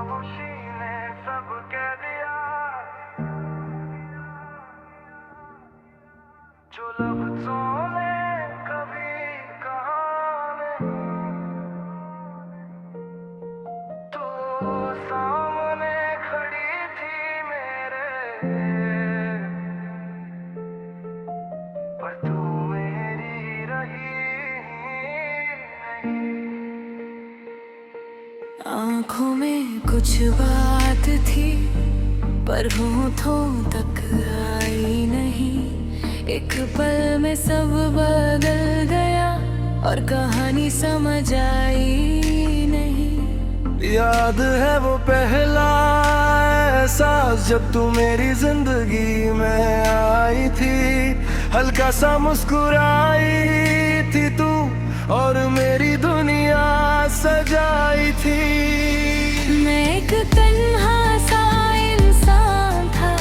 खामोशी ने सब कह दिया, जो लफ्जों ने कभी कहा नहीं। तू सामने खड़ी थी मेरे, पर तू मेरी रही नहीं। आँखों में कुछ बात थी पर होठों तक आई नहीं। एक पल में सब बदल गया और कहानी समझ आई नहीं। याद है वो पहला एहसास जब तू मेरी जिंदगी में आई थी। हल्का सा मुस्कुराई थी तू और मेरी दुनिया सजाई थी। मैं एक तन्हा सा इंसान था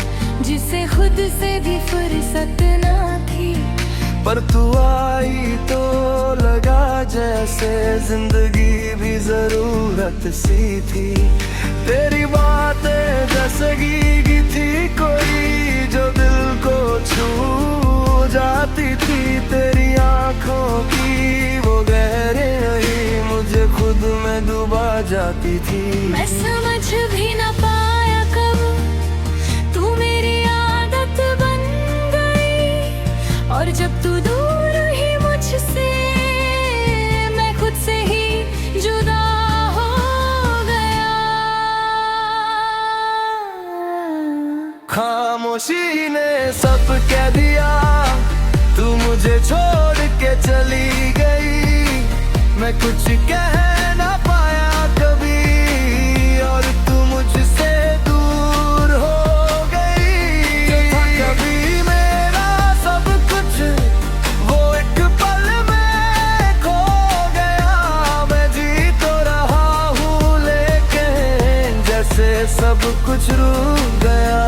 जिसे खुद से भी फुर्सत ना थी, पर तू आई तो लगा जैसे जिंदगी भी जरूरत सी थी। तेरी बातें जैसे की थी कोई जो दिल को छू जाती थी। तेरी आंखों की वो गहराई मुझे खुद में डुबा जाती थी। मैं समझ भी ना पाया कब तू मेरी आदत बन गई, और जब तू दूर ही मुझसे मैं खुद से ही जुदा हो गया। खामोशी ने सब कह दिया, तू मुझे छोड़ के चली गई। मैं कुछ कह ना पाया कभी और तू मुझसे दूर हो गई। जो था कभी मेरा सब कुछ वो एक पल में खो गया। मैं जी तो रहा हूँ लेकिन जैसे सब कुछ रुक गया।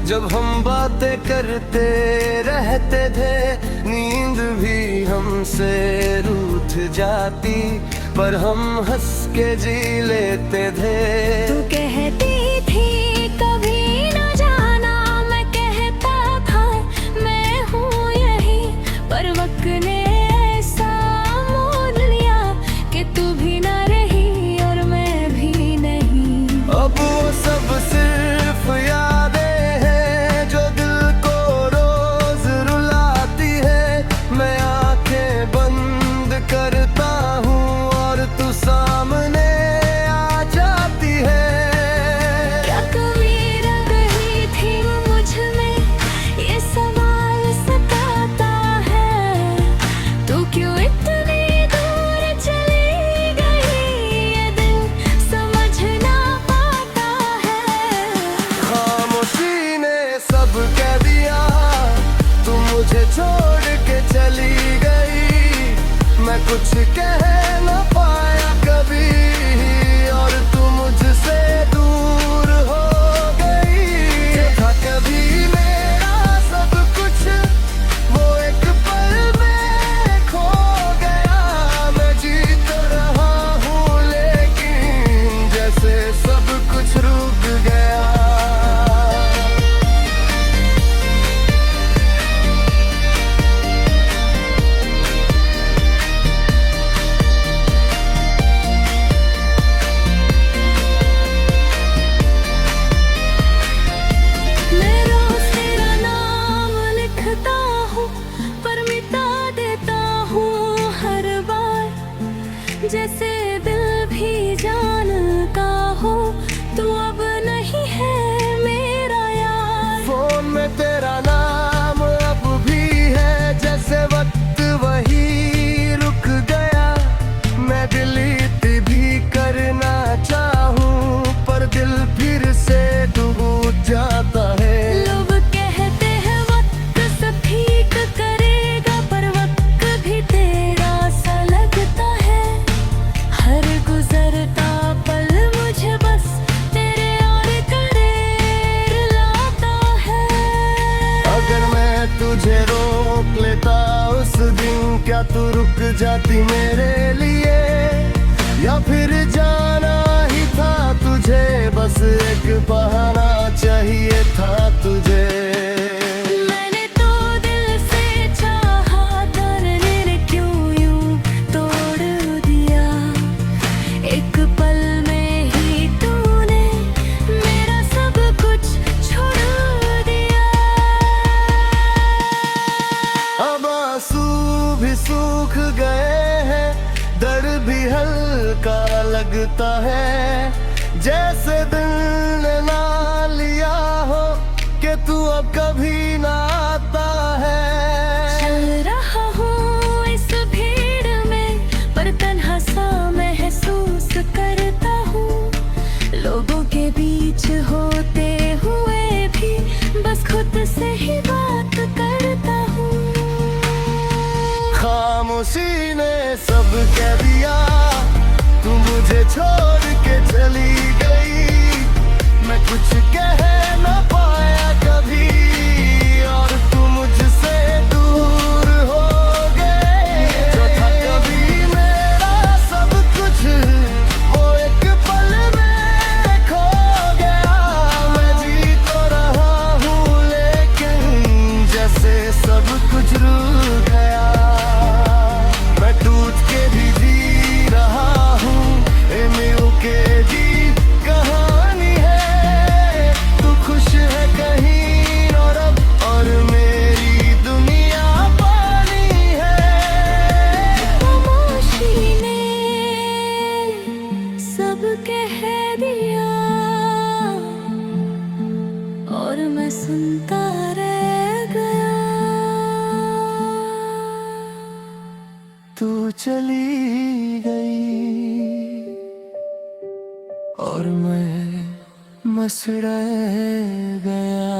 जब हम बातें करते रहते थे, नींद भी हमसे रूठ जाती, पर हम हंस के जी लेते थे। तू कहती थी कभी न जाना, मैं कहता था मैं हूँ यही, पर वक्त ने ऐसा मोड़ लिया कि तू भी न रही और मैं भी नहीं। अब वो सब सिर्फ यादें करता हूँ और तू सामने आ जाती है। क्या कमी रह गई थी मुझ में, ये सवाल सताता है। तू क्यों इतनी दूर चली गई, ये दिल समझ ना पाता है। खामोशी ने सब कह दिया, तू मुझे छोड़ के चली गई। मैं कुछ कह ना पाया कभी और तू मुझसे दूर हो गई। था कभी मेरा सब कुछ वो एक पल में खो गया। मैं जी तो रहा हूँ लेकिन जैसे सब कुछ रुक गया। जैसे दिल भी जान का हो, तू अब नहीं है मेरा यार। फोन में तेरा नाम अब भी है, जैसे वक्त वही रुक गया। मैं डिलीट भी करना चाहूँ पर दिल फिर से डूब जाता है। लोग कहते हैं वक्त सब ठीक करेगा, पर वक्त भी तेरा सा लगता क्या तू रुक जाती मेरे लिए, या फिर जाना ही था तुझे, बस एक बहाना चाहिए था तुझे। मैंने तो दिल से चाहा, करने ने क्यों यूं तोड़ दिया। एक पल में ही तूने मेरा सब कुछ छोड़ दिया। अब आंसू भी सूख गए हैं, दर्द भी हल्का लगता है, जैसे दिल ने ना लिया हो कि तू अब कभी ना आता है। चल रहा हूँ इस भीड़ में, पर तन्हा सा महसूस करता हूँ। लोगों के बीच होते हुए भी बस खुद से ही बात करता हूँ। खामोशी ने सब कह दिया, तू मुझे छोड़ के चली गई। मैं कुछ कह न पाया कभी, और तू मुझसे दूर हो गए। जो था कभी मेरा सब कुछ, वो एक पल में खो गया। मैं जी तो रहा हूँ, लेकिन जैसे सब कुछ रुक गया। मैं टूट के भी जी रहा हूँ, ये मिल के जी कहानी है। तू खुश है कहीं और अब, और मेरी दुनिया पानी है। खामोशी ने सब कह दिया, और मैं सुनता रह गया। तू चली गई और मैं मस रह गया।